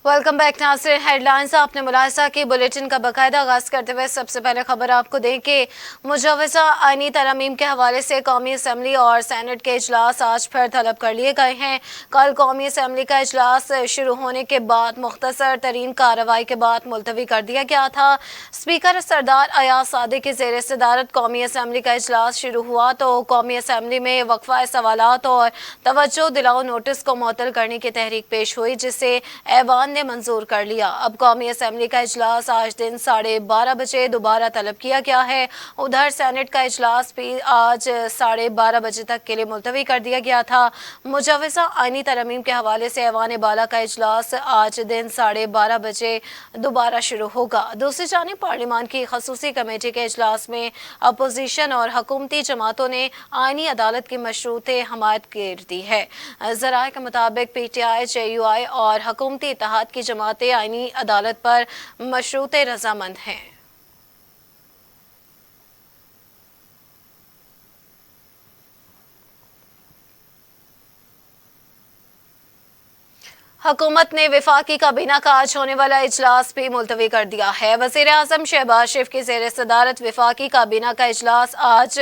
Welcome back नाज़रीन। Headlines आपने मुलाहिजा की। बुलेटिन का बाकायदा आगाज करते हुए सबसे पहले खबर आपको दें कि मुजव्वज़ा आईनी तरमीम के हवाले से कौमी असम्बली और सेनेट के इजलास आज फिर तलब कर लिए गए हैं। कल कौमी असम्बली का इजलास शुरू होने के बाद मुख्तसर तरीन कार्रवाई के बाद मुलतवी कर दिया गया था। स्पीकर सरदार अयाज सादी की ज़ेर सदारत कौमी असम्बली का इजलास शुरू हुआ तो कौमी असम्बली में वक्फा सवालात और तवज्जो दिलाओ नोटिस को मुअत्तल करने की तहरीक पेश हुई, जिसे ऐवान ने मंजूर कर लिया। अब कौमी असम्बली का इजलास आज दिन 12:30 बजे दोबारा तलब किया गया है। उधर सेनेट का इजलास भी आज 12:30 बजे तक के लिए मुलतवी कर दिया गया था। मुजव्वज़ा आईनी तरमीम के हवाले से ऐवान बाला का इजलास आज दिन 12:30 बजे दोबारा शुरू होगा। दूसरी जानिब पार्लियामान की खसूसी कमेटी के इजलास में अपोजिशन और हुकूमती जमातों ने आईनी अदालत की मशरूत हमायत कर दी है। ज़राए के मुताबिक PTI, JUI और हुकूमती इत्तेहाद की जमातें आईनी अदालत पर मशरूत रजामंद हैं। हुकूमत ने वफाकी काबीना का आज होने वाला इजलास भी मुलतवी कर दिया है। वज़ीर आज़म शहबाज शरीफ की ज़ेर सदारत वफाकी काबीना का इजलास आज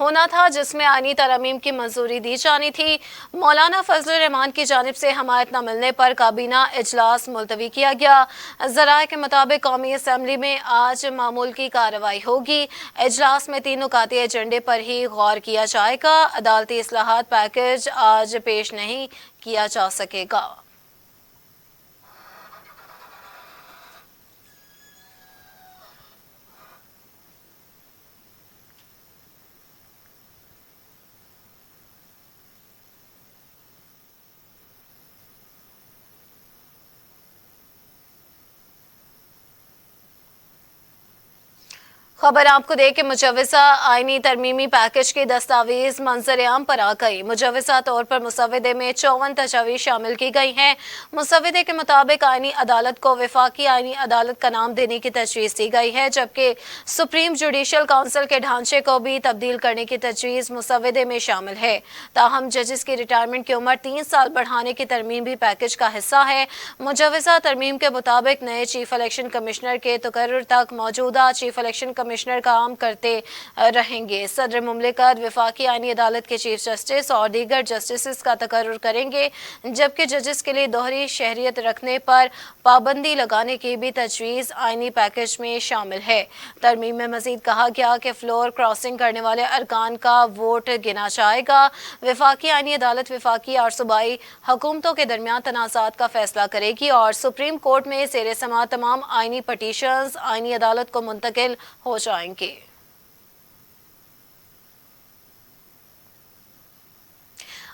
होना था, जिसमें आईनी तरमीम की मंजूरी दी जानी थी। मौलाना फजल रहमान की जानिब से हमायत न मिलने पर काबीना इजलास मुलतवी किया गया। ज़राए के मुताबिक कौमी असम्बली में आज मामूल की कार्रवाई होगी। इजलास में 3 नुकाती एजेंडे पर ही गौर किया जाएगा। अदालती इस्लाहात पैकेज आज पेश नहीं किया जा सकेगा। खबर आपको दे कि मुजव्वज़ा आईनी तरमीमी पैकेज की दस्तावेज मंजर आम पर आ गई। मुजव्वज़ा तौर पर मुसवदे में 54 तजावीज़ शामिल की गई हैं। मुसवदे के मुताबिक आईनी अदालत को वफाकी आईनी अदालत का नाम देने की तजवीज़ दी गई है, जबकि सुप्रीम जुडिशल काउंसिल के ढांचे को भी तब्दील करने की तजवीज़ मुसवदे में शामिल है। ताहम जजेस की रिटायरमेंट की उम्र 3 साल बढ़ाने की तरमीम भी पैकेज का हिस्सा है। मुजव्वज़ा तरमीम के मुताबिक नए चीफ इलेक्शन कमिश्नर के तकर्रुर तक मौजूदा चीफ इलेक्शन कमिश्नर काम करते रहेंगे। सदर मुमलिकत वफाकी आईनी अदालत के चीफ जस्टिस और दीगर जस्टिस का तकर्रुर करेंगे, जबकि जजेस के लिए दोहरी शहरियत रखने पर पाबंदी लगाने की भी तजवीज़ आईनी पैकेज में शामिल है। तरमीम में मजीद कहा गया कि फ्लोर क्रॉसिंग करने वाले अरकान का वोट गिना जाएगा। वफाकी आईनी अदालत वफाकी और सूबाई हुकूमतों के दरमियान तनाज़ात का फैसला करेगी और सुप्रीम कोर्ट में ज़ेर समाअत तमाम आईनी पटिशन्स आईनी अदालत को मुंतकिल हो जाएंगे।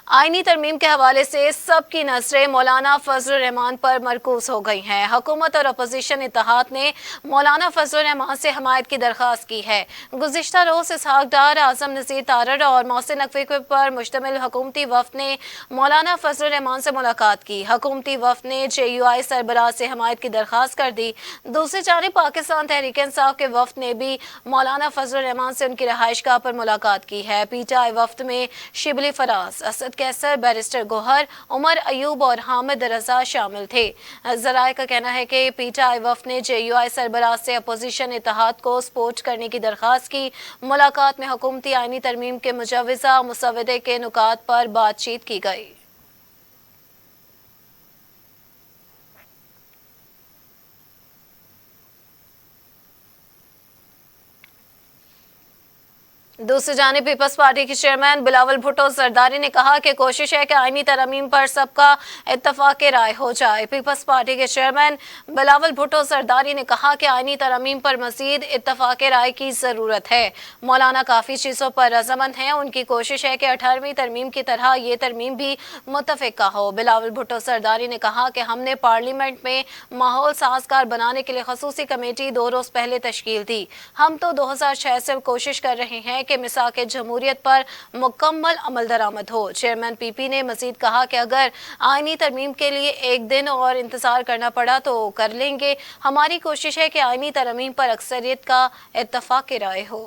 आईनी तरमीम के हवाले से सबकी नजरें मौलाना फजल रहमान पर मरकूज हो गई हैं। हुकूमत और अपोजिशन इत्तेहाद ने मौलाना फजल रहमान से हमायत की दरख्वास्त की है। गुज़िश्ता रोज़ इसहाक डार, आज़म नज़ीर तारड़ और मोहसिन नकवी पर मुश्तमिल हुकूमती वफ़द ने मौलाना फजल रहमान से मुलाकात की। हुकूमती वफ़द ने JUI सरबराह से हमायत की दरख्वास्त कर दी। दूसरी जानिब पाकिस्तान तहरीक इंसाफ के वफ़द ने भी मौलाना फजल रहमान से उनकी रहायशगाह पर मुलाकात की है। PTI वफ़द में शिबली फराज, असद कैसर, बैरिस्टर गोहर, उमर अयूब और हामिद रजा शामिल थे। ज़राए का कहना है कि PTI वफ़द ने JUI सरबराह से अपोजिशन इत्तेहाद को सपोर्ट करने की दरख्वास्त की। मुलाकात में हुकूमती आईनी तरमीम के मुजव्वज़ा मुसवदे के नुकात पर बातचीत की गई। दूसरी जानिब पीपल्स पार्टी के चेयरमैन बिलावल भुट्टो जरदारी ने कहा कि कोशिश है कि आईनी तरमीम पर सबका इत्तफाक राय हो जाए। पीपल्स पार्टी के चेयरमैन बिलावल भुट्टो जरदारी ने कहा कि आईनी तरमीम पर मजीद इत्तफाक राय की ज़रूरत है। मौलाना काफ़ी चीज़ों पर रजामंद हैं। उनकी कोशिश है कि 18वीं तरमीम की तरह ये तरमीम भी मुत्तफ़िका हो। बिलावल भुट्टो जरदारी ने कहा कि हमने पार्लियामेंट में माहौल साजगार बनाने के लिए खसूसी कमेटी 2 रोज़ पहले तश्कील दी। हम तो 2006 से कोशिश कर रहे हैं कि मिसाक जमहूरियत पर मुकम्मल अमल दरामद हो। चेयरमैन PP ने मजीद कहा कि अगर आईनी तरमीम के लिए एक दिन और इंतजार करना पड़ा तो कर लेंगे। हमारी कोशिश है कि आईनी तरमीम पर अक्सरियत का इत्तफाक राय हो।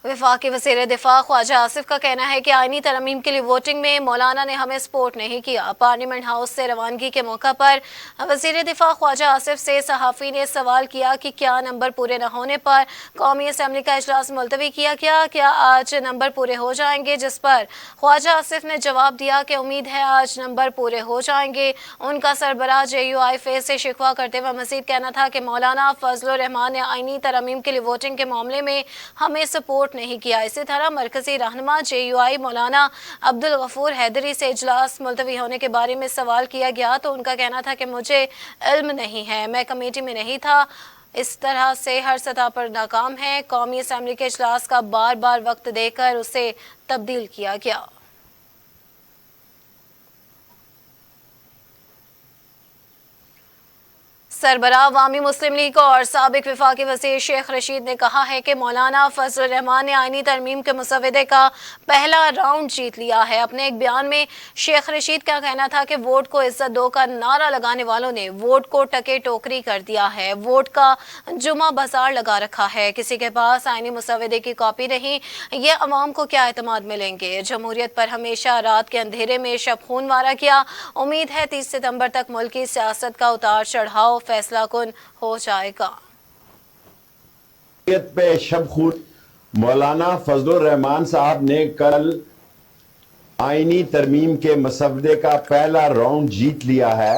वफाकी वज़ीर दिफा ख्वाजा आसिफ का कहना है कि आईनी तरमीम के लिए वोटिंग में मौलाना ने हमें सपोर्ट नहीं किया। पार्लियामेंट हाउस से रवानगी के मौका पर वज़ीर दिफा ख्वाजा आसिफ से सहाफ़ी ने सवाल किया कि क्या नंबर पूरे न होने पर कौमी असम्बली का इजलास मुलतवी किया गया, क्या आज नंबर पूरे हो जाएंगे, जिस पर ख्वाजा आसिफ ने जवाब दिया कि उम्मीद है आज नंबर पूरे हो जाएंगे। उनका सरबराह JUI फेस से शिकवा करते हुए मज़ीद कहना था कि मौलाना फजलुर रहमान ने आईनी तरमीम के लिए वोटिंग के मामले में हमें सपोर्ट नहीं किया। इसी तरह मरकजी रहनुमा JUI मौलाना अब्दुल गफूर हैदरी से इजलास मुलतवी होने के बारे में सवाल किया गया तो उनका कहना था कि मुझे इल्म नहीं है, मैं कमेटी में नहीं था। इस तरह से हर सतह पर नाकाम है। कौमी असम्बली के इजलास का बार बार वक्त देकर उसे तब्दील किया गया। सरबराह अवामी मुस्लिम लीग और साबिक वफाकी वज़ीर शेख रशीद ने कहा है कि मौलाना फजलुर रहमान ने आईनी तरमीम के मुसवदे का पहला राउंड जीत लिया है। अपने एक बयान में शेख रशीद का कहना था कि वोट को इज्जत दो का नारा लगाने वालों ने वोट को टके टोकरी कर दिया है, वोट का जुमा बाजार लगा रखा है, किसी के पास आईनी मुसवदे की कॉपी नहीं। ये अवाम को क्या एतमाद मिलेंगे। जमहूरियत पर हमेशा रात के अंधेरे में शब खून मारा गया। उम्मीद है 30 सितंबर तक मुल्क की सियासत का उतार चढ़ाव फैसला कुन हो जाएगा। पे शब खून मौलाना फजलुर रहमान साहब ने कल आईनी तरमीम के मसवदे का पहला राउंड जीत लिया है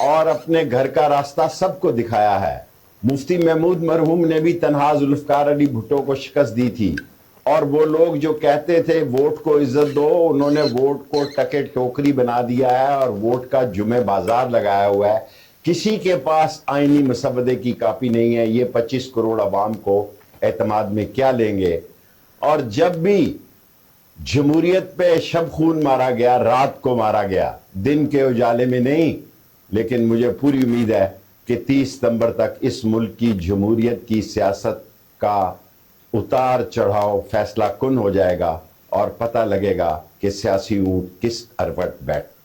और अपने घर का रास्ता सबको दिखाया है। मुफ्ती महमूद मरहूम ने भी तन्हा जुल्फकार अली भुट्टो को शिकस्त दी थी और वो लोग जो कहते थे वोट को इज्जत दो, उन्होंने वोट को टके टोकरी बना दिया है और वोट का जुमे बाजार लगाया हुआ है। किसी के पास आईनी मसवदे की कापी नहीं है। ये 25 करोड़ अवाम को एतमाद में क्या लेंगे। और जब भी जमहूरियत पे शब खून मारा गया, रात को मारा गया, दिन के उजाले में नहीं, लेकिन मुझे पूरी उम्मीद है कि 30 सितंबर तक इस मुल्क की जमहूरियत की सियासत का उतार चढ़ाव फैसला कुन हो जाएगा और पता लगेगा कि सियासी ऊंट किस अरवट बैठ।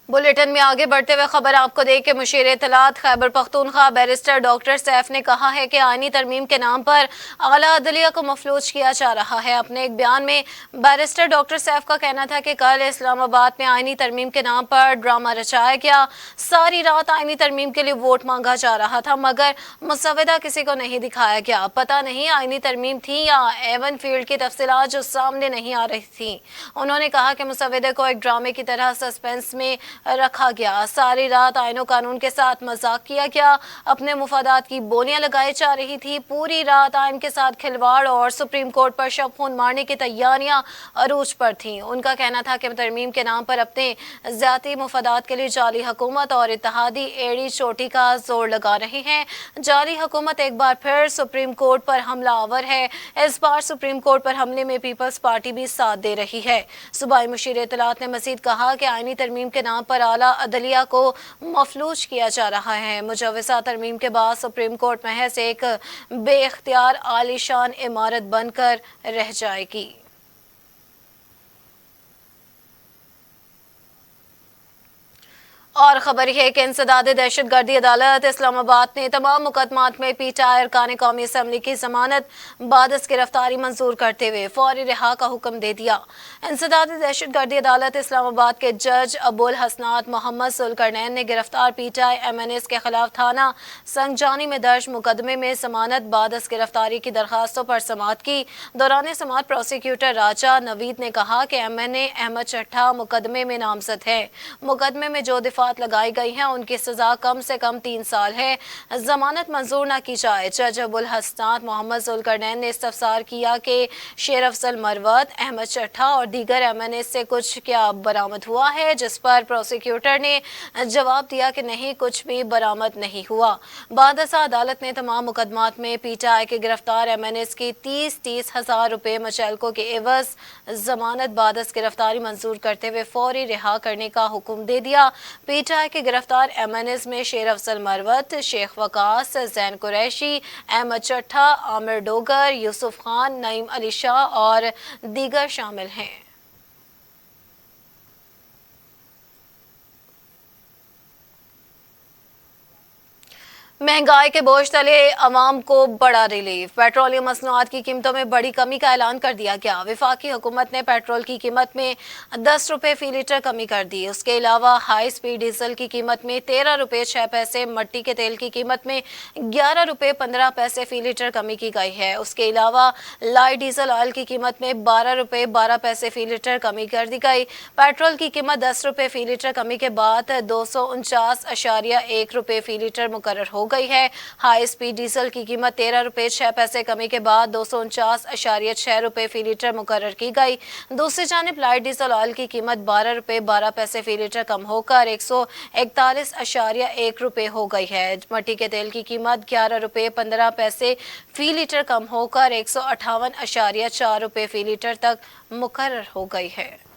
बुलेटिन में आगे बढ़ते हुए खबर आपको दे कि मुशीर इत्तलात खैबर पख्तूनख्वा बैरिस्टर डॉक्टर सैफ ने कहा है कि आईनी तरमीम के नाम पर आला अदलिया को मफलूज किया जा रहा है। अपने एक बयान में बैरिस्टर डॉक्टर सैफ का कहना था कि कल इस्लामाबाद में आईनी तरमीम के नाम पर ड्रामा रचाया गया। सारी रात आईनी तरमीम के लिए वोट मांगा जा रहा था मगर मुसवदा किसी को नहीं दिखाया गया। पता नहीं आईनी तरमीम थी या एवन फील्ड की तफसीलात जो सामने नहीं आ रही थी। उन्होंने कहा कि मुसवदे को एक ड्रामे की तरह सस्पेंस में रखा गया। सारी रात आईनो कानून के साथ मजाक किया गया। अपने मुफादात की बोलियां लगाई जा रही थी। पूरी रात आइन के साथ खिलवाड़ और सुप्रीम कोर्ट पर शब खून मारने की तैयारियां अरूज पर थीं। उनका कहना था कि तरमीम के नाम पर अपने ज़ाती मुफादात के लिए जाली हुकूमत और इत्तेहादी एड़ी चोटी का जोर लगा रही है। जाली हुकूमत एक बार फिर सुप्रीम कोर्ट पर हमला आवर है। इस बार सुप्रीम कोर्ट पर हमले में पीपल्स पार्टी भी साथ दे रही है। सूबाई मुशीर इत्तलात ने मजीद कहा कि आईनी तरमीम के नाम पर आला अदलिया को मफलूज किया जा रहा है। मुजव्वज़ा तरमीम के बाद सुप्रीम कोर्ट महज एक बेख्तियार आलीशान इमारत बनकर रह जाएगी। और खबर यह है कि इंसदाद दहशतगर्दी अदालत इस्लामाबाद ने तमाम मुकदमात में पीटीआई अरकान कौमी असम्बली की जमानत बादस गिरफ्तारी मंजूर करते हुए फौरी रिहा का हुक्म दे दिया। इंसदाद दहशतगर्दी अदालत इस्लामाबाद के जज अबुल हसनात मोहम्मद सुलकरनैन ने गिरफ्तार पीटीआई MNAs के खिलाफ थाना संगजानी में दर्ज मुकदमे में जमानत बादस गिरफ्तारी की दरखास्तों पर समाअत की। दौरान समाअत प्रोसिक्यूटर राजा नवीद ने कहा कि MNA अहमद चट्ठा मुकदमे में नामजद है। मुकदमे में जो लगाई गई हैं उनकी सजा कम से कम 3 साल है। जमानत मंजूर न की जाए। जज अबुल हसनात मोहम्मद सुलकरनैन ने इस्तफसार किया कि शेर अफजल मरवत, अहमद चट्ठा और दीगर MNAs से कुछ क्या बरामद हुआ है, जिस पर प्रोसिक्यूटर ने जवाब दिया कि नहीं, कुछ भी बरामद नहीं हुआ। बादशाह अदालत ने तमाम मुकदमात में पीटीआई के गिरफ्तार MNAs की 30-30 हज़ार रुपये मचलकों के एवज जमानत बादस गिरफ्तारी मंजूर करते हुए फौरी रिहा करने का हुक्म दे दिया। पीटीआई के गिरफ्तार MNAs में शेर अफजल मरवत, शेख वकास, जैन कुरैशी, अहमद चट्ठा, आमिर डोगर, यूसुफ खान, नईम अली शाह और दीगर शामिल हैं। महंगाई के बोझ तले अवाम को बड़ा रिलीफ। पेट्रोलियम मसनूआत की कीमतों में बड़ी कमी का ऐलान कर दिया गया। वफाकी हुकूमत ने पेट्रोल की कीमत में 10 रुपये फी लीटर कमी कर दी। उसके अलावा हाई स्पीड डीजल की कीमत में 13 रुपये 6 पैसे, मट्टी के तेल की कीमत में 11 रुपये 15 पैसे फी लीटर कमी की गई है। उसके अलावा लाइट डीजल ऑयल की कीमत में 12 रुपये 12 पैसे फी लीटर कमी कर दी गई। पेट्रोल की कीमत 10 रुपये फी लीटर कमी के बाद 249.1 रुपये फी लीटर मुकर्रर हो गई है। हाई स्पीड डीजल की कीमत 13 रुपये 6 पैसे कमी के बाद 249.6 रुपये फी लीटर मुकर्रर की गई। दूसरी जानिब लाइट डीजल ऑयल की कीमत 12 रुपये 12 पैसे फी लीटर कम होकर 141.1 रुपये हो गई है। मट्टी के तेल की कीमत 11 रुपये 15 पैसे फी लीटर कम होकर 158.4 रुपये फी लीटर तक मुकर्रर हो गई है।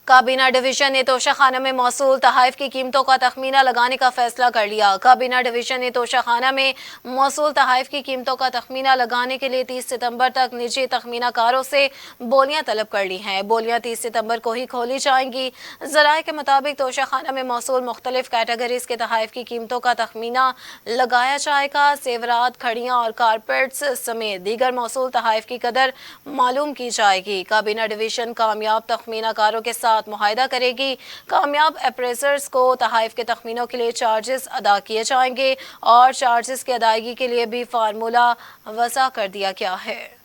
काबीना डिवीजन ने तोशाखाना में मौसूल तहाइफ की कीमतों का तखमीना लगाने का फैसला कर लिया। काबीना डिवीजन ने तोशाखाना में मौसूल तहाइफ की कीमतों का तखमीना लगाने के लिए 30 सितंबर तक निजी तखमीना कारों से बोलियां तलब कर ली हैं। बोलियां 30 सितंबर को ही खोली जाएंगी। जराए के मुताबिक तोशाखाना में मौसूल मुख्तलिफ कैटेगरीज के तहाइफ की कीमतों का तखमीना लगाया जाएगा। जेवरात, खड़ियाँ और कारपेट्स समेत दीगर मौसूल तहाइफ की कदर मालूम की जाएगी। काबीना डिवीजन कामयाब तखमीना कारों के साथ मुआहदा करेगी। कामयाब अप्रेजर्स को तहाइफ के तखमीनों के लिए चार्जेस अदा किए जाएंगे और चार्जेस की अदायगी के लिए भी फार्मूला वज़ा कर दिया गया है।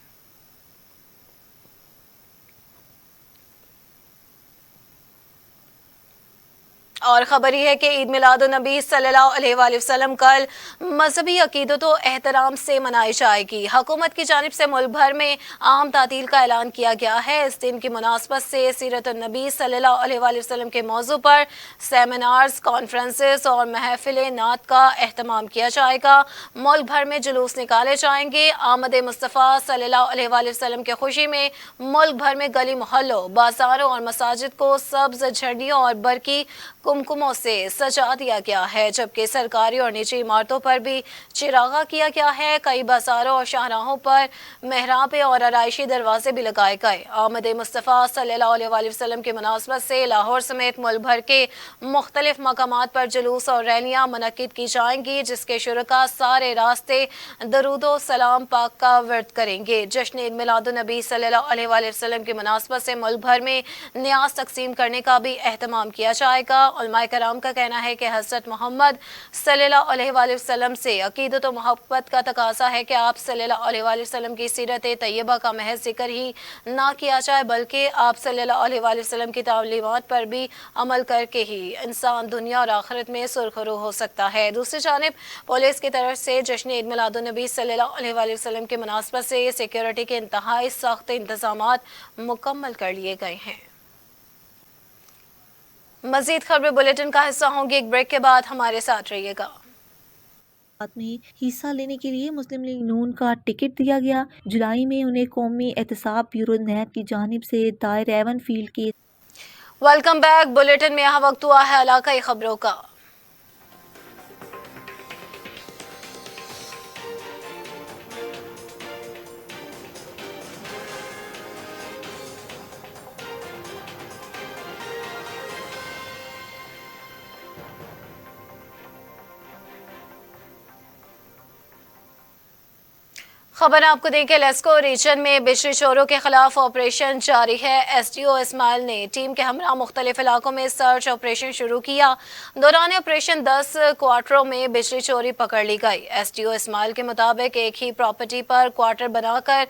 और खबर यह है कि ईद मिलादुन्नबी सल्लल्लाहु अलैहि वसल्लम कल मजहबी अकीदत व एहतराम से मनाई जाएगी। हुकूमत की जानिब से मुल्क भर में आम तातील का ऐलान किया गया है। इस दिन की मुनासबत से सीरत-उन-नबी सल्लल्लाहु अलैहि वसल्लम के मौजू पर सेमिनार्स, कॉन्फ्रेंसेस और महफिल नात का एहतमाम किया जाएगा। मुल्क भर में जुलूस निकाले जाएंगे। आमद मुस्तफ़ा सल्लल्लाहु अलैहि वसल्लम की खुशी में मुल्क भर में गली मोहल्लों, बाजारों और मसाजिद को सब्ज झंडियों और बरकी कुमकुमों से सजा दिया गया है, जबकि सरकारी और निजी इमारतों पर भी चिरागा किया गया है। कई बाजारों और शाहराहों पर मेहराबें और आराइशी दरवाजे भी लगाए गए। आमद मुस्तफ़ा सल्लल्लाहु अलैहि वसल्लम की मुनासबत से लाहौर समेत मुल्क भर के मुख्तलिफ मकामात पर जुलूस और रैलियाँ मुनक्किद की जाएंगी, जिसके शुरका सारे रास्ते दरूदो सलाम पाक का वर्द करेंगे। जश्न ईद मिलादुन्नबी सल्लल्लाहु अलैहि वसल्लम की मुनासबत से मुल्क भर में न्याज तकसीम करने का भी एहतमाम किया जाएगा। उलमाए कराम का कहना है कि हज़रत मोहम्मद सल्लल्लाहु अलैहि वसल्लम से अकीदत व मोहब्बत का तकाज़ा है कि आप सल्लल्लाहु अलैहि वसल्लम की सीरत तैयबा का महज जिक्र ही ना किया जाए, बल्कि आप सल्लल्लाहु अलैहि वसल्लम की तालीमात पर भी अमल करके ही इंसान दुनिया और आखिरत में सुरखरू हो सकता है। दूसरी जानिब पुलिस की तरफ से जश्न ईद मिलादुन्नबी सल्लल्लाहु अलैहि वसल्लम की मुनासबत से सिक्योरिटी के इंतहाई सख्त इंतजामात मुकम्मल कर लिए गए हैं। मजीद खबरें बुलेटिन का हिस्सा होंगी। एक ब्रेक के बाद हमारे साथ रहिएगा। में हिस्सा लेने के लिए मुस्लिम लीग नून का टिकट दिया गया। जुलाई में उन्हें कौमी एहतसाब ब्यूरो नैब की जानिब से दायर एवन फील्ड के वेलकम बैक। बुलेटिन में यहाँ वक्त हुआ है इलाकाई खबरों का। खबर आपको दें कि लेस्को रीजन में बिजली चोरों के खिलाफ ऑपरेशन जारी है। एसडीओ इस्माइल ने टीम के हमरा मुख्तलिफ इलाकों में सर्च ऑपरेशन शुरू किया। दौरान ऑपरेशन 10 क्वार्टरों में बिजली चोरी पकड़ ली गई। एसडीओ इस्माइल के मुताबिक एक ही प्रॉपर्टी पर क्वार्टर बनाकर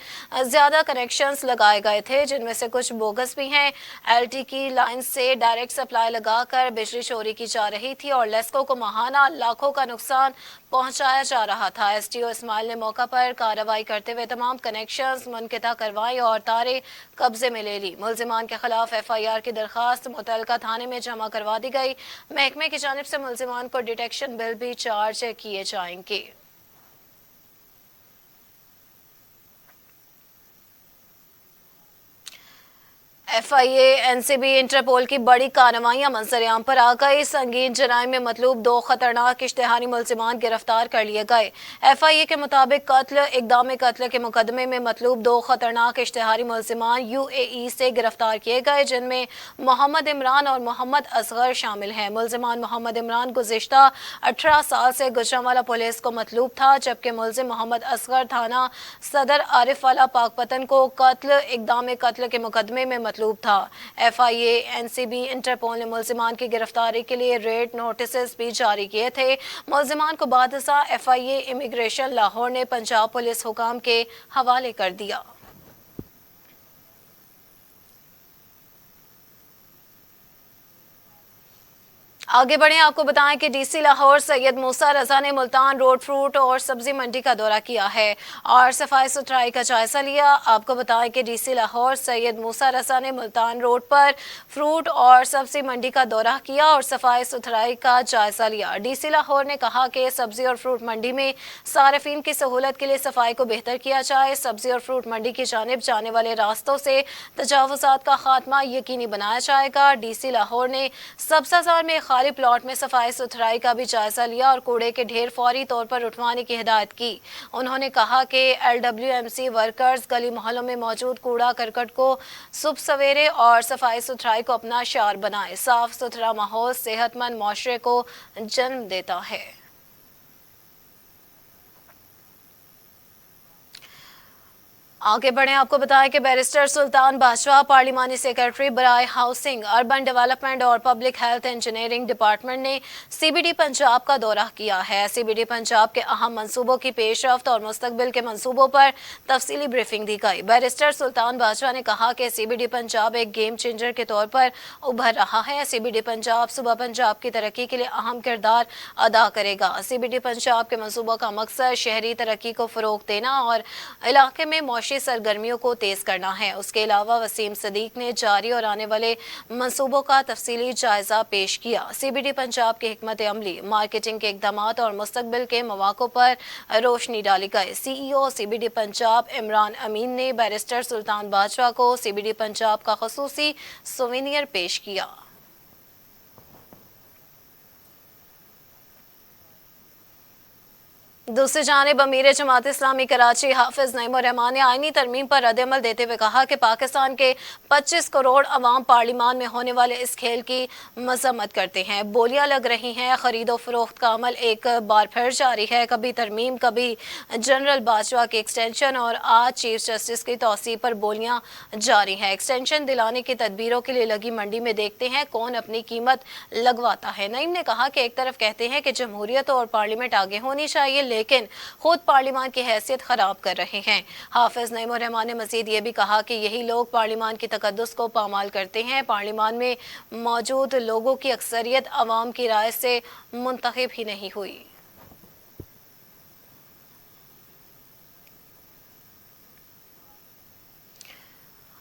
ज्यादा कनेक्शंस लगाए गए थे, जिनमें से कुछ बोगस भी हैं। एलटी की लाइन से डायरेक्ट सप्लाई लगाकर बिजली चोरी की जा रही थी और लेस्को को माहाना लाखों का नुकसान पहुंचाया जा रहा था। एसडीओ इस्माइल ने मौका पर कार्रवाई करते हुए तमाम कनेक्शंस मुनक़ता करवाई और तारें कब्जे में ले ली। मुल्जिमान के खिलाफ एफआईआर की दरखास्त मुतल्लिका थाने में जमा करवा दी गई। महकमे की जानिब से मुल्जिमान को डिटेक्शन बिल भी चार्ज किए जाएंगे। FIA NCB इंटरपोल की बड़ी कार्रवाइयां मंजर-ए-आम पर आ गई। संगीन जराइम में मतलूब 2 खतरनाक इश्तिहारी मुल्जिमान गिरफ्तार कर लिए गए। FIA के मुताबिक इकदाम कत्ल के मुकदमे में मतलूब 2 खतरनाक इश्तिहारी मुल्जिमान UAE से गिरफ्तार किए गए, जिनमें मोहम्मद इमरान और मोहम्मद असगर शामिल हैं। मुल्जिमान मोहम्मद इमरान गुज़िश्ता 18 साल से गुजरांवाला पुलिस को मतलूब था, जबकि मुल्जिम मोहम्मद असगर थाना सदर आरिफवाला पाकपतन को इकदाम कत्ल के मुकदमे में मतलूब था। FIA NCB इंटरपोल ने मुल्जिमान की गिरफ्तारी के लिए रेड नोटिस भी जारी किए थे। मुल्जिमान को बादशाह FIA इमिग्रेशन लाहौर ने पंजाब पुलिस हुकाम के हवाले कर दिया। आगे बढ़े, आपको बताएं कि DC लाहौर सैयद मूसा रजा ने मुल्तान रोड फ्रूट और सब्जी मंडी का दौरा किया है और सफाई सुथराई का जायजा लिया। आपको बताएं कि DC लाहौर सैयद मूसा रजा ने मुल्तान रोड पर फ्रूट और सब्जी मंडी का दौरा किया और सफाई सुथराई का जायजा लिया। DC लाहौर ने कहा कि सब्जी और फ्रूट मंडी में सार्फिन की सहूलत के लिए सफाई को बेहतर किया जाए। सब्जी और फ्रूट मंडी की जानिब जाने वाले रास्तों से तजावुजात का खात्मा यकीनी बनाया जाएगा। DC लाहौर ने सब्जाजार में खाली प्लॉट में सफाई सुथराई का भी जायजा लिया और कूड़े के ढेर फौरी तौर पर उठवाने की हिदायत की। उन्होंने कहा कि LWMC वर्कर्स गली मोहल्लों में मौजूद कूड़ा करकट को सुबह सवेरे और सफाई सुथराई को अपना शार बनाए। साफ सुथरा माहौल सेहतमंद माशरे को जन्म देता है। आगे बढ़े, आपको बताएं कि बैरिस्टर सुल्तान बाजवा पार्लिमानी सेक्रेटरी बराए हाउसिंग, अर्बन डेवलपमेंट और पब्लिक हेल्थ इंजीनियरिंग डिपार्टमेंट ने CBD पंजाब का दौरा किया है। CBD पंजाब के अहम मंसूबों की पेशरफ्त और मुस्तकबिल के मंसूबों पर तफसीली ब्रीफिंग दी गई। बैरिस्टर सुल्तान बाजवा ने कहा कि CBD पंजाब एक गेम चेंजर के तौर पर उभर रहा है। CBD पंजाब सूबा पंजाब की तरक्की के लिए अहम किरदार अदा करेगा। CBD पंजाब के मंसूबों का मकसद शहरी तरक्की को फ़रोग देना और इलाके में मौशी सरगर्मियों को तेज करना है। उसके अलावा वसीम सदीक ने जारी और आने वाले मंसूबों का तफसीली जायजा पेश किया। CBD पंजाब की हिकमत अमली, मार्केटिंग के इकदाम और मुस्तकबिल के मौक़ों पर रोशनी डाली गई। CEO CBD पंजाब इमरान अमीन ने बैरिस्टर सुल्तान बाजवा को CBD पंजाब का खसूसी सोवेनियर पेश किया। दूसरी जानिब अमीर जमात इस्लामी कराची हाफिज नईमुर रहमान ने आईनी तरमीम पर रद्द-ए-अमल देते हुए कहा कि पाकिस्तान के 25 करोड़ अवाम पार्लिमान में होने वाले इस खेल की मजम्मत करते हैं। बोलियां लग रही हैं, खरीदो फरोख्त का अमल एक बार फिर जारी है। कभी तरमीम, कभी जनरल बाजवा की एक्सटेंशन और आज चीफ जस्टिस की तौसीह पर बोलियां जारी हैं। एक्सटेंशन दिलाने की तदबीरों के लिए लगी मंडी में देखते हैं कौन अपनी कीमत लगवाता है। नईम ने कहा कि एक तरफ कहते हैं कि जमहूरियत और पार्लियामेंट आगे होनी चाहिए, लेकिन खुद पार्लियामान की हैसियत खराब कर रहे हैं। हाफिज नईमुर रहमान ने मजीद ये भी कहा कि यही लोग पार्लियामान की तकद्दुस को पामाल करते हैं। पार्लियामान में मौजूद लोगों की अक्सरियत अवाम की राय से मुंतखब ही नहीं हुई।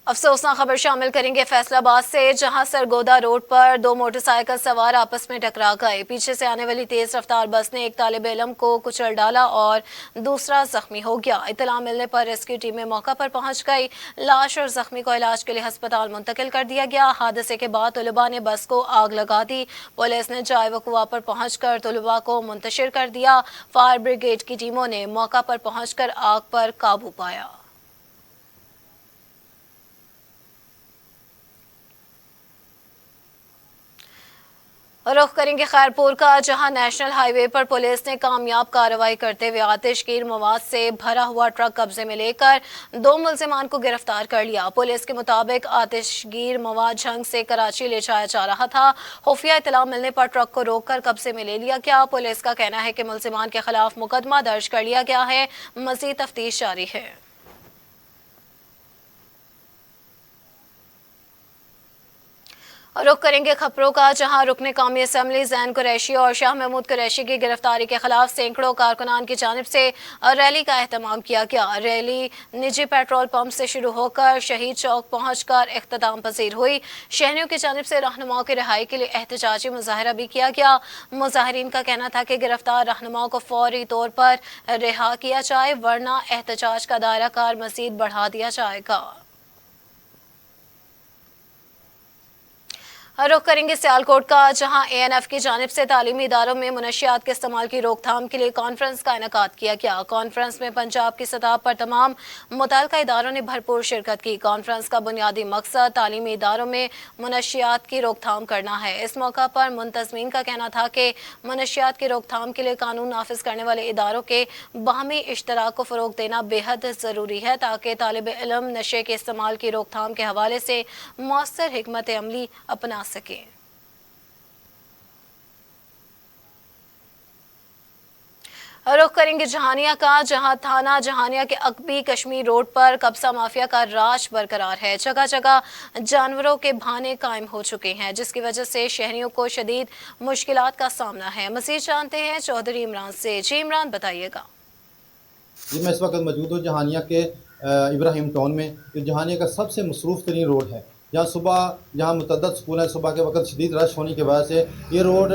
अफसोसनाक खबर शामिल करेंगे फैसलाबाद से, जहां सरगोदा रोड पर 2 मोटरसाइकिल सवार आपस में टकरा गए। पीछे से आने वाली तेज रफ्तार बस ने एक तालिब इल्म को कुचल डाला और दूसरा जख्मी हो गया। इत्तला मिलने पर रेस्क्यू टीमें मौका पर पहुंच गई। लाश और जख्मी को इलाज के लिए अस्पताल मुंतकिल कर दिया गया। हादसे के बाद तलबा ने बस को आग लगा दी। पुलिस ने जाए वकुआ पर पहुंचकर तलबा को मुंतशिर कर दिया। फायर ब्रिगेड की टीमों ने मौका पर पहुंचकर आग पर काबू पाया। रुख करेंगे खैरपुर का, जहां नेशनल हाईवे पर पुलिस ने कामयाब कार्रवाई करते हुए आतिशगीर मवाद से भरा हुआ ट्रक कब्जे में लेकर 2 मुल्जिमान को गिरफ्तार कर लिया। पुलिस के मुताबिक आतिशगीर मवाद झंग से कराची ले जाया जा रहा था। खुफिया इत्तला मिलने पर ट्रक को रोककर कब्जे में ले लिया गया। पुलिस का कहना है कि मुल्जिमान के खिलाफ मुकदमा दर्ज कर लिया गया है। मजीद तफ्तीश जारी है। रुख करेंगे खबरों का, जहां रुकने कौमी असम्बली जैन कुरैशी और शाह महमूद कुरैशी की गिरफ्तारी के खिलाफ सैकड़ों कारकुनान की जानिब से रैली का एहतमाम किया गया। रैली निजी पेट्रोल पंप से शुरू होकर शहीद चौक पहुंचकर इख्तिताम पजीर हुई। शहरियों की जानिब से रहनुमाओं की रिहाई के लिए एहतजाजी मुजाहरा भी किया गया। मुजाहिरीन का कहना था कि गिरफ्तार रहनुमाओं को फौरी तौर पर रिहा किया जाए, वरना एहतजाज का दायरा कार मजीद बढ़ा दिया जाएगा। रुख करेंगे सियालकोट का, जहां ANF की जानिब से तालीमी इदारों में मुनशियात के इस्तेमाल की रोकथाम के लिए कॉन्फ्रेंस का इनेकाद किया गया। कॉन्फ्रेंस में पंजाब की सतह पर तमाम मुतल्लिका इदारों ने भरपूर शिरकत की। कॉन्फ्रेंस का बुनियादी मकसद तालीमी इदारों में मुनशियात की रोकथाम करना है। इस मौका पर मुंतज़मीन का कहना था कि मुनशियात की रोकथाम के लिए कानून नाफिज करने वाले इदारों के बाहमी इश्तराक को फ़रोग देना बेहद ज़रूरी है, ताकि तालिब इल्म नशे के इस्तेमाल की रोकथाम के हवाले से मौसर हिकमत अमली अपना सके। रुख करेंगे जहानिया का, जहां थाना जहानिया के अकबी कश्मीर रोड पर कब्जा माफिया का राज बरकरार है। जगह जगह जानवरों के भाने कायम हो चुके हैं, जिसकी वजह से शहरियों को शदीद मुश्किलात का सामना है। मज़ीद जानते हैं चौधरी इमरान से। जी इमरान, बताइएगा। जी, मैं इस वक्त मौजूद हूँ जहानिया के इब्राहिम टाउन में। ये जहानिया का सबसे मसरूफ़ तरीन रोड है। जहाँ मुतअद्दिद स्कूल हैं, सुबह के वक्त शदीद रश होने की वजह से ये रोड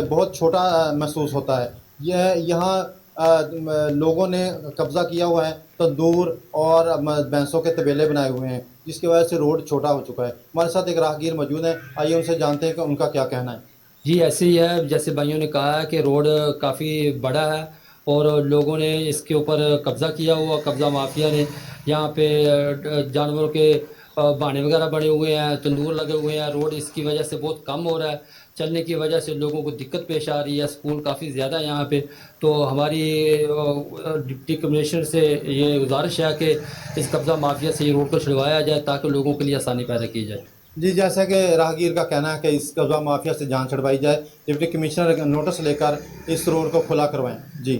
बहुत छोटा महसूस होता है। यहाँ लोगों ने कब्ज़ा किया हुआ है, तंदूर और भैंसों के तबेले बनाए हुए हैं, जिसकी वजह से रोड छोटा हो चुका है। हमारे साथ एक राहगीर मौजूद हैं, आइए उनसे जानते हैं कि उनका क्या कहना है। जी, ऐसे ही है जैसे भाइयों ने कहा है कि रोड काफ़ी बड़ा है और लोगों ने इसके ऊपर कब्ज़ा किया हुआ, कब्ज़ा माफिया ने यहाँ पे जानवरों के बाने वगैरह बने हुए हैं, तंदूर लगे हुए हैं। रोड इसकी वजह से बहुत कम हो रहा है, चलने की वजह से लोगों को दिक्कत पेश आ रही है। स्कूल काफ़ी ज़्यादा है यहाँ पे, तो हमारी डिप्टी कमिश्नर से ये गुजारिश है कि इस कब्ज़ा माफिया से ये रोड को छुड़वाया जाए ताकि लोगों के लिए आसानी पैदा की जाए। जी, जैसा कि राहगीर का कहना है कि इस कब्ज़ा माफिया से जान छुड़वाई जाए, डिप्टी कमिश्नर नोटिस लेकर इस रोड को खुला करवाएं। जी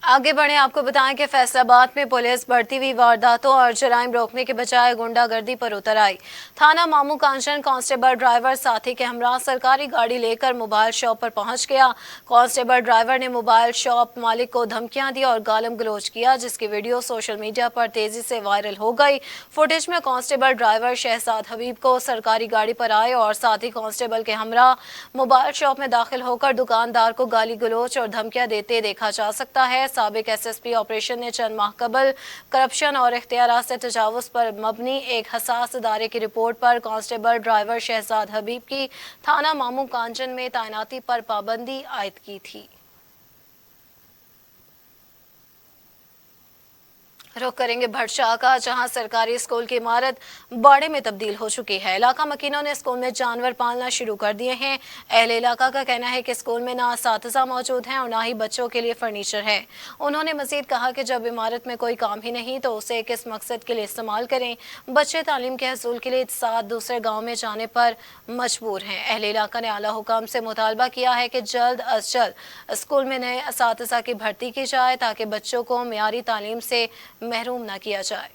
आगे बढ़े, आपको बताएं कि फैसलाबाद में पुलिस बढ़ती हुई वारदातों और जराइम रोकने के बजाय गुंडागर्दी पर उतर आई। थाना मामू कांचन कांस्टेबल ड्राइवर साथी के हमरा सरकारी गाड़ी लेकर मोबाइल शॉप पर पहुंच गया। कांस्टेबल ड्राइवर ने मोबाइल शॉप मालिक को धमकियां दी और गालम गलोच किया, जिसकी वीडियो सोशल मीडिया पर तेजी से वायरल हो गई। फुटेज में कांस्टेबल ड्राइवर शहजाद हबीब को सरकारी गाड़ी पर आए और साथी कांस्टेबल के हमरा मोबाइल शॉप में दाखिल होकर दुकानदार को गाली गलोच और धमकियां देते देखा जा सकता है। साबिक SSP ऑपरेशन ने चंद माह कबल करप्शन और इख्तियारात से तजावुज़ पर मबनी एक हसास इदारे की रिपोर्ट पर कांस्टेबल ड्राइवर शहजाद हबीब की थाना मामू कांचन में तैनाती पर पाबंदी आयद की थी। रुख करेंगे भटशाह का, जहां सरकारी स्कूल की इमारत बाड़े में तब्दील हो चुकी है। इलाका मकीनों ने स्कूल में जानवर पालना शुरू कर दिए हैं। अहले इलाका का कहना है कि स्कूल में ना असातिज़ा मौजूद हैं और ना ही बच्चों के लिए फर्नीचर है। उन्होंने मजीद कहा कि जब इमारत में कोई काम ही नहीं तो उसे किस मकसद के लिए इस्तेमाल करें। बच्चे तालीम के हसूल के लिए साथ दूसरे गाँव में जाने पर मजबूर हैं। अहले इलाका ने आला हुकाम से मुतालबा किया है कि जल्द अज जल्द स्कूल में नए असातिज़ा की भर्ती की जाए ताकि बच्चों को मियारी तालीम से महरूम न किया जाए।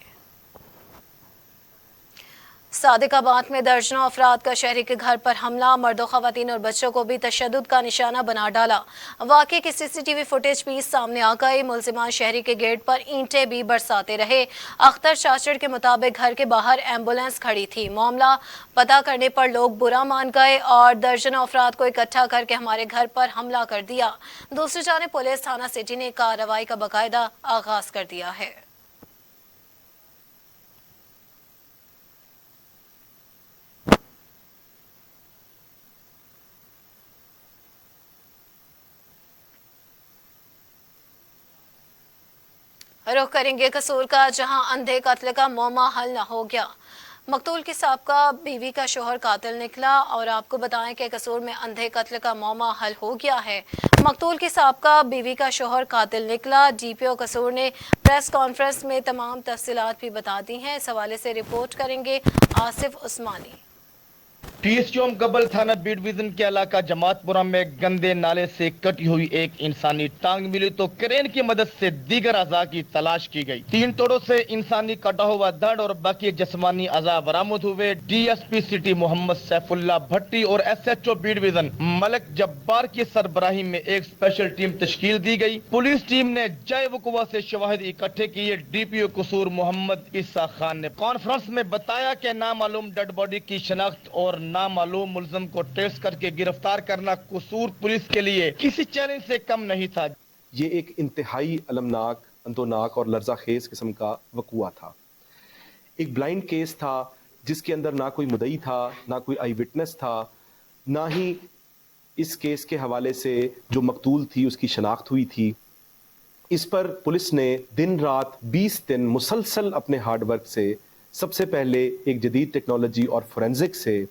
सादिकाबाद में दर्जनों अफराद का शहरी के घर पर हमला, मर्दों, खवातीन और बच्चों को भी तशद्दुद का निशाना बना डाला। वाक़े की CCTV फुटेज भी सामने आ गई। मुल्जिमान शहरी के गेट पर ईंटें भी बरसाते रहे। अख्तर चाचड़ के मुताबिक घर के बाहर एम्बुलेंस खड़ी थी। मामला पता करने पर लोग बुरा मान गए और दर्जनों अफराद को इकट्ठा करके हमारे घर पर हमला कर दिया। दूसरी जानिब पुलिस थाना सिटी ने कार्रवाई का बाकायदा आगाज कर दिया है। रुख करेंगे कसूर का, जहां अंधे कत्ल का मौमा हल न हो गया। मकतूल की साबका बीवी का शोहर कातिल निकला और आपको बताएं कि कसूर में अंधे कत्ल का मौमा हल हो गया है। मकतूल की साबका बीवी का शोहर कातिल निकला। DPO कसूर ने प्रेस कॉन्फ्रेंस में तमाम तफसीलात भी बता दी हैं। इस हवाले से रिपोर्ट करेंगे आसिफ उस्मानी। टीएसयोम गबल थाना बी डिवीजन के इलाका जमातपुरा में गंदे नाले से कटी हुई एक इंसानी टांग मिली तो क्रेन की मदद से दीगर अज़ा की तलाश की गई। 3 तोड़ों से इंसानी कटा हुआ धड़ और बाकी जिस्मानी अज़ा बरामद हुए। DSP सिटी मोहम्मद सैफुल्लाह भट्टी और SHO B division Malik Jabbar की सरबराही में एक स्पेशल टीम तश्कील दी गई। पुलिस टीम ने जय वकुआ से शवाहिद इकट्ठे किए। DPO कसूर मोहम्मद ईसा खान ने कॉन्फ्रेंस में बताया कि नामालूम डेड बॉडी की शनाख्त और नामालूम मुल्ज़िम को ट्रेस करके गिरफ्तार करना कसूर पुलिस के लिए किसी चैलेंज से कम नहीं था। ये एक इंतहाई अलमनाक, अंतोनाक और लर्जा खेज किस्म का वकुआ था। एक ब्लाइंड केस था جس کے اندر نہ کوئی مدعی تھا، نہ کوئی آئی وٹنس تھا، نہ ہی اس کیس کے حوالے سے جو مقتول تھی اس کی شناخت ہوئی تھی. اس پر پولیس نے دن رات 20 دن مسلسل اپنے ہارڈ ورک سے سب سے پہلے ایک جدید ٹیکنالوجی اور فورینزک سے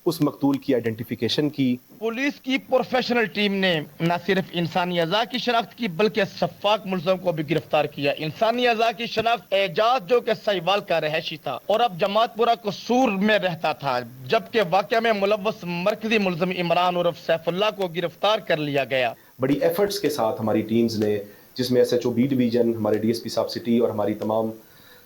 اس مقتول کی آئیڈینٹیفیکیشن کی. پولیس کی پروفیشنل ٹیم نے نہ صرف انسانی اعضاء کی شناخت کی بلکہ شفاق ملزم کو بھی گرفتار کیا. انسانی اعضاء کی شناخت اعجاز جو کہ سہیوال کا رہائشی تھا اور اب جماعت پورہ قصور میں رہتا تھا، جبکہ واقعہ میں ملوث مرکزی ملزم عمران عرف سیف اللہ کو گرفتار کر لیا گیا. بڑی ایفرٹس کے ساتھ ہماری ٹیمز نے، جس میں S H O B division, ہمارے ڈی ایس پی صاحب سٹی اور ہماری تمام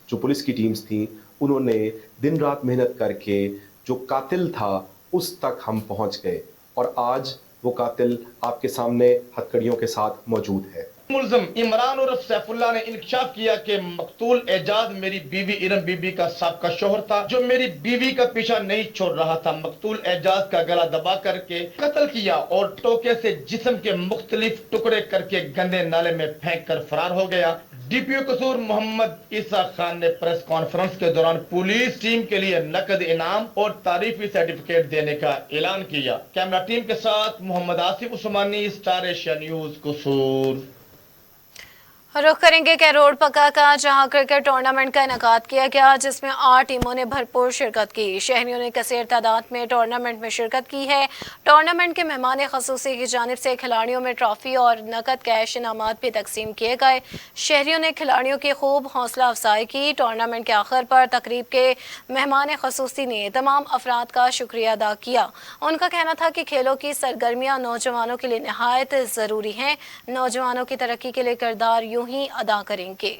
جو پولیس کی ٹیمز تھیں، انہوں نے دن رات محنت کر کے جو قاتل تھا اس تک ہم پہنچ گئے، اور آج وہ قاتل آپ کے سامنے ہتھکڑیوں کے ساتھ موجود ہے. ملزم عمران عرف سیف اللہ نے انکشاف کیا کہ مقتول اعجاز میری بیوی ارم بی بی کا سابقہ شوہر تھا، جو میری بیوی کا پیچھا نہیں چھوڑ رہا تھا. مقتول اعجاز کا گلا دبا کر کے قتل کیا اور ٹوکے سے جسم کے مختلف ٹکڑے کر کے گندے نالے میں پھینک کر فرار ہو گیا. ڈی پی او قصور محمد عیسیٰ خان نے پریس کانفرنس کے دوران پولیس ٹیم کے لیے نقد انعام اور تعریفی سرٹیفکیٹ دینے کا اعلان کیا. کیمرہ ٹیم کے ساتھ Muhammad Asif Usmani, star Asia news, Kasur. رخ کریں گے کیرول پکا کا، جہاں کرکٹ ٹورنامنٹ کا انعقاد کیا گیا، جس میں 8 ٹیموں نے بھرپور شرکت کی. شہریوں نے کثیر تعداد میں ٹورنامنٹ میں شرکت کی ہے. ٹورنامنٹ کے مہمان خصوصی کی جانب سے کھلاڑیوں میں ٹرافی اور نقد کیش انعامات بھی تقسیم کیے گئے. شہریوں نے کھلاڑیوں کی خوب حوصلہ افزائی کی. ٹورنامنٹ کے آخر پر تقریب کے مہمان خصوصی نے تمام افراد کا شکریہ ادا کیا. ان کا کہنا تھا کہ کھیلوں کی سرگرمیاں نوجوانوں کے لیے نہایت ضروری ہیں. نوجوانوں کی ترقی کے لیے کردار یوں ہی ادا کریں گے.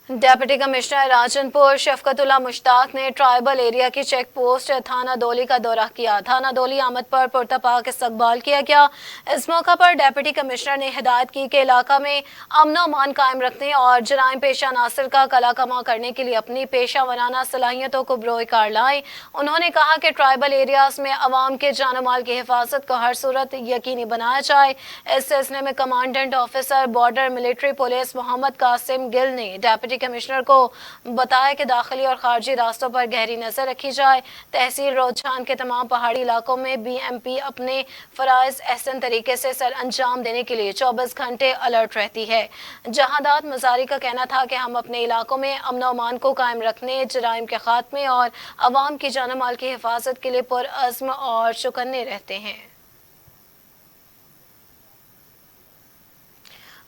ڈپٹی کمشنر راجن پور شفقت اللہ مشتاق نے ٹرائبل ایریا کی چیک پوسٹ تھانہ دولی کا دورہ کیا. تھانہ دولی آمد پر پرتپاک استقبال کیا گیا. اس موقع پر ڈپٹی کمشنر نے ہدایت کی کہ علاقہ میں امن و امان قائم رکھنے اور جرائم پیشہ عناصر کا کلا کما کرنے کے لیے اپنی پیشہ ورانہ صلاحیتوں کو بروئے کار لائیں. انہوں نے کہا کہ ٹرائبل ایریاز میں عوام کے جان و مال کی حفاظت کو ہر صورت یقینی بنایا جائے. اس سلسلے میں commandant officer border military police Muhammad Qasim Gul نے ڈپٹی کمشنر کو بتایا کہ داخلی اور خارجی راستوں پر گہری نظر رکھی جائے. تحصیل روجھان کے تمام پہاڑی علاقوں میں بی ایم پی اپنے فرائض احسن طریقے سے سر انجام دینے کے لیے 24 گھنٹے الرٹ رہتی ہے. جہادات مزاری کا کہنا تھا کہ ہم اپنے علاقوں میں امن و امان کو قائم رکھنے، جرائم کے خاتمے اور عوام کی جان و مال کی حفاظت کے لیے پرعزم اور چوکنے رہتے ہیں.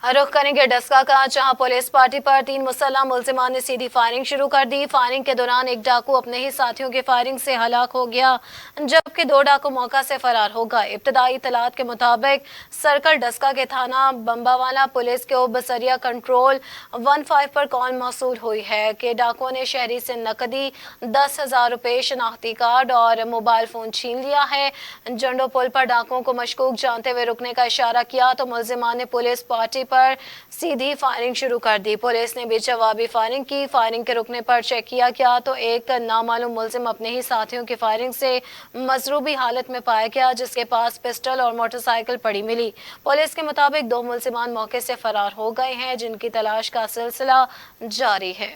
رخ کریں گے ڈسکا کا، جہاں پولیس پارٹی پر 3 مسلح ملزمان نے سیدھی فائرنگ شروع کر دی. فائرنگ کے دوران ایک ڈاکو اپنے ہی ساتھیوں کی فائرنگ سے ہلاک ہو گیا، جبکہ 2 ڈاکو موقع سے فرار ہو گئے. ابتدائی اطلاعات کے مطابق سرکل ڈسکا کے تھانہ بمباوالا پولیس کے بسریا کنٹرول 15 پر کال موصول ہوئی ہے کہ ڈاکوؤں نے شہری سے نقدی 10,000 روپے، شناختی کارڈ اور موبائل فون چھین لیا ہے. جنڈو پل پر ڈاکوؤں کو مشکوک جانتے ہوئے رکنے کا اشارہ کیا تو ملزمان نے پولیس پارٹی پر سیدھی فائرنگ شروع کر دی. پولیس نے بھی جوابی فائرنگ کی. فائرنگ کے رکنے پر چیک کیا گیا تو ایک نامعلوم ملزم اپنے ہی ساتھیوں کی فائرنگ سے مضروبی حالت میں پایا گیا، جس کے پاس پسٹل اور موٹر سائیکل پڑی ملی. پولیس کے مطابق 2 ملزمان موقع سے فرار ہو گئے ہیں، جن کی تلاش کا سلسلہ جاری ہے.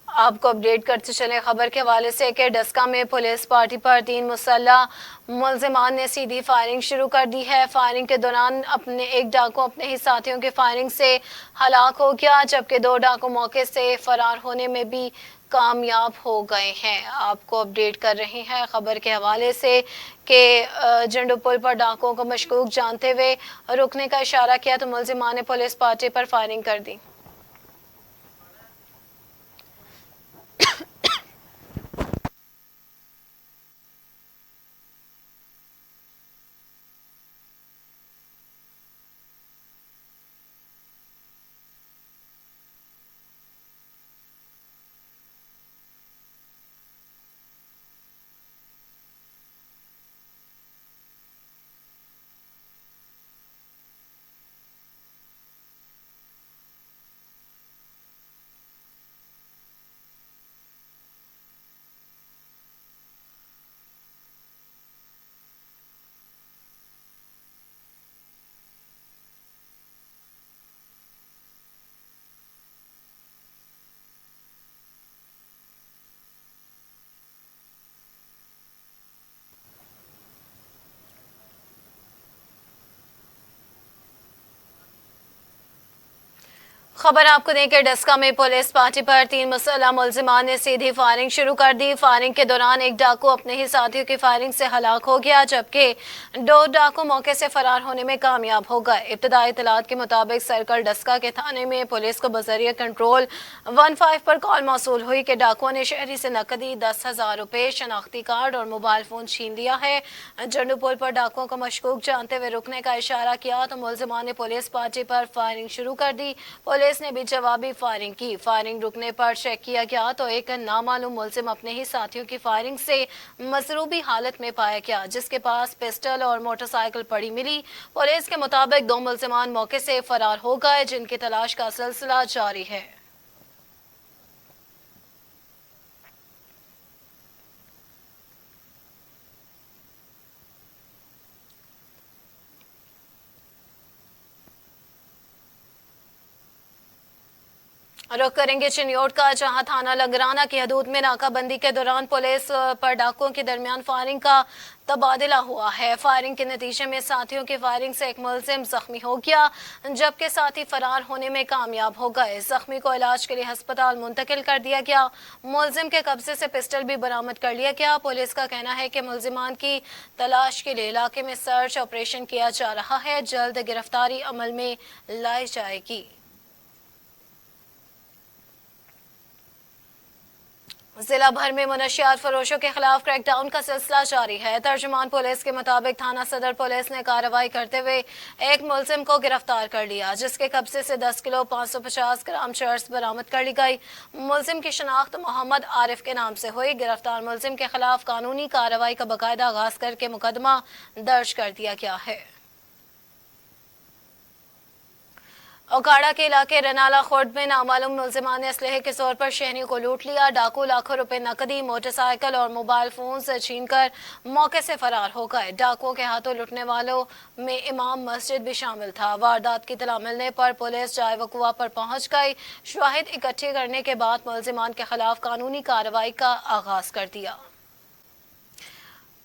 آپ کو اپڈیٹ کرتے چلیں خبر کے حوالے سے کہ ڈسکا میں پولیس پارٹی پر 3 مسلح ملزمان نے سیدھی فائرنگ شروع کر دی ہے. فائرنگ کے دوران ایک ڈاکو اپنے ہی ساتھیوں کی فائرنگ سے ہلاک ہو گیا، جبکہ 2 ڈاکو موقع سے فرار ہونے میں بھی کامیاب ہو گئے ہیں. آپ کو اپڈیٹ کر رہے ہیں خبر کے حوالے سے کہ جنڈو پل پر ڈاکوؤں کو مشکوک جانتے ہوئے رکنے کا اشارہ کیا تو ملزمان نے پولیس پارٹی پر فائرنگ کر دی. खबर आपको दें कि डस्का में पुलिस पार्टी पर 3 मुसल्लह मुलजिमान ने सीधी फायरिंग शुरू कर दी। फायरिंग के दौरान एक डाकू अपने ही साथियों की फायरिंग से हलाक हो गया, जबकि 2 डाकू मौके से फरार होने में कामयाब हो गए। इब्तदाई इत्तलात के मुताबिक सर्कल डस्का के थाने में पुलिस को बजरिया कंट्रोल 15 पर कॉल मौसूल हुई कि डाकुओं ने शहरी से नकदी 10,000 रुपए, शनाख्ती कार्ड और मोबाइल फोन छीन लिया है। जंडू पुल पर डाकुओं को मशकूक जानते हुए रुकने का इशारा किया तो मुलजिमान ने पुलिस पार्टी पर फायरिंग शुरू कर दी। पुलिस ने भी जवाबी फायरिंग की। फायरिंग रुकने पर चेक किया गया तो एक नामालूम मुलजिम अपने ही साथियों की फायरिंग से मसरूबी हालत में पाया गया, जिसके पास पिस्टल और मोटरसाइकिल पड़ी मिली। पुलिस के मुताबिक 2 मुलजिमान मौके से फरार हो गए, जिनकी तलाश का सिलसिला जारी है। रुख करेंगे चिन्योट का, जहां थाना लगराना की हदूद में नाकाबंदी के दौरान पुलिस पर डाकुओं के दरमियान फायरिंग का तबादला हुआ है। फायरिंग के नतीजे में साथियों की फायरिंग से एक मुलजिम जख्मी हो गया, जबकि साथी फरार होने में कामयाब हो गए। जख्मी को इलाज के लिए अस्पताल मुंतकिल कर दिया गया। मुलजिम के कब्जे से पिस्टल भी बरामद कर लिया गया। पुलिस का कहना है कि मुलजिमान की तलाश के लिए इलाके में सर्च ऑपरेशन किया जा रहा है। जल्द गिरफ्तारी अमल में लाई जाएगी। जिला भर में मुनशियात फरोशों के खिलाफ क्रैकडाउन का सिलसिला जारी है। तर्जुमान पुलिस के मुताबिक थाना सदर पुलिस ने कार्रवाई करते हुए एक मुलजिम को गिरफ्तार कर लिया, जिसके कब्जे से 10 किलो 550 ग्राम चर्स बरामद कर ली गई। मुलजिम की शनाख्त मोहम्मद आरिफ के नाम से हुई। गिरफ्तार मुलजिम के खिलाफ कानूनी कार्रवाई का बाकायदा आगाज करके मुकदमा दर्ज कर दिया गया है। ओकाड़ा के इलाके रनाला खुर्द में नामालूम मुलजिमान ने असलहे के तौर पर शहरी को लूट लिया। डाकू लाखों रुपए नकदी, मोटरसाइकिल और मोबाइल फोन से छीनकर मौके से फरार हो गए। डाकुओं के हाथों लुटने वालों में इमाम मस्जिद भी शामिल था। वारदात की इत्तला मिलने पर पुलिस जाए वकुआ पर पहुंच गई। शवाहिद इकट्ठे करने के बाद मुलजिमान के खिलाफ कानूनी कार्रवाई का आगाज कर दिया।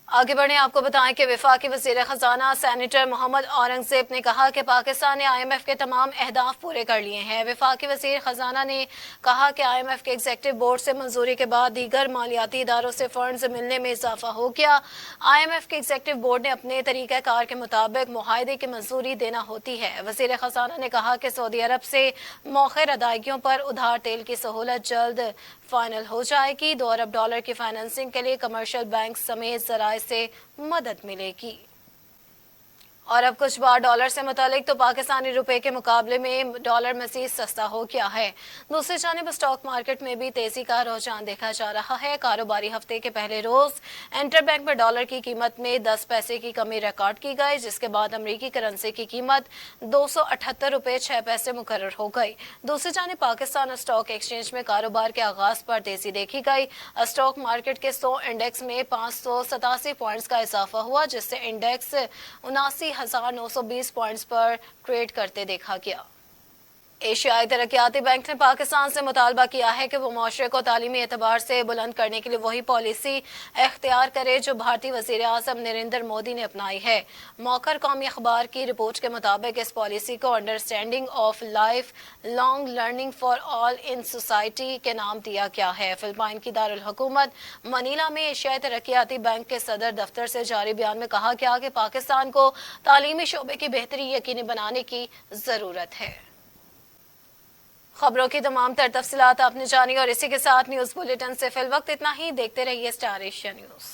आगे बढ़े आपको बताएं कि वफाकी वज़ीर खजाना सेनेटर मोहम्मद औरंगजेब ने कहा कि पाकिस्तान ने IMF के तमाम अहदाफ पूरे कर लिए हैं। वफाकी वज़ीर खजाना ने कहा कि IMF के एग्जीक्यूटिव बोर्ड से मंजूरी के बाद दीगर मालियाती इदारों से फंड्स मिलने में इजाफा हो गया। IMF के एग्जीक्यूटिव बोर्ड ने अपने तरीक़ाकार के मुताबिक मुआहदे की मंजूरी देना होती है। वज़ीर खजाना ने कहा कि सऊदी अरब से मौखर अदायगियों पर उधार तेल की सहूलत जल्द फाइनल हो जाएगी। $2 अरब की फाइनेंसिंग के लिए कमर्शियल बैंक समेत जराए से मदद मिलेगी। और अब कुछ बार डॉलर से मुतालिक तो पाकिस्तानी रुपए के मुकाबले में डॉलर मज़ीद सस्ता हो गया है। दूसरी जानिब स्टॉक मार्केट में भी तेजी का रुझान देखा जा रहा है। कारोबारी हफ्ते के पहले रोज इंटरबैंक में डॉलर की कीमत में 10 पैसे की कमी रिकॉर्ड की गई, जिसके बाद अमरीकी करेंसी की कीमत 278 रुपए 6 पैसे मुकर्रर हो गई। दूसरी जानिब पाकिस्तान स्टॉक एक्सचेंज में कारोबार के आगाज पर तेजी देखी गई। स्टॉक मार्केट के 100 इंडेक्स में 587 पॉइंट्स का इजाफा हुआ, जिससे इंडेक्स 79,920 पॉइंट्स पर ट्रेड करते देखा गया। एशियाई तरक्याती बैंक ने पाकिस्तान से मुतालबा किया है कि वो मुआशरे को तालीमी एतबार से बुलंद करने के लिए वही पॉलिसी इख्तियार करे जो भारतीय वज़ीर आज़म नरेंद्र मोदी ने अपनाई है। मौखर कौमी अखबार की रिपोर्ट के मुताबिक इस पॉलिसी को understanding of life long learning for all in society के नाम दिया गया है। फिलिपाइन की दारुल हुकूमत मनीला में एशियाई तरक्याती बैंक के सदर दफ्तर से जारी बयान में कहा गया कि पाकिस्तान को तालीमी शोबे की बेहतरी यकीनी बनाने की जरूरत है। खबरों की तमाम तर तफसीलात आपने जानी और इसी के साथ न्यूज बुलेटिन से फिल वक्त इतना ही। देखते रहिए स्टार एशिया न्यूज।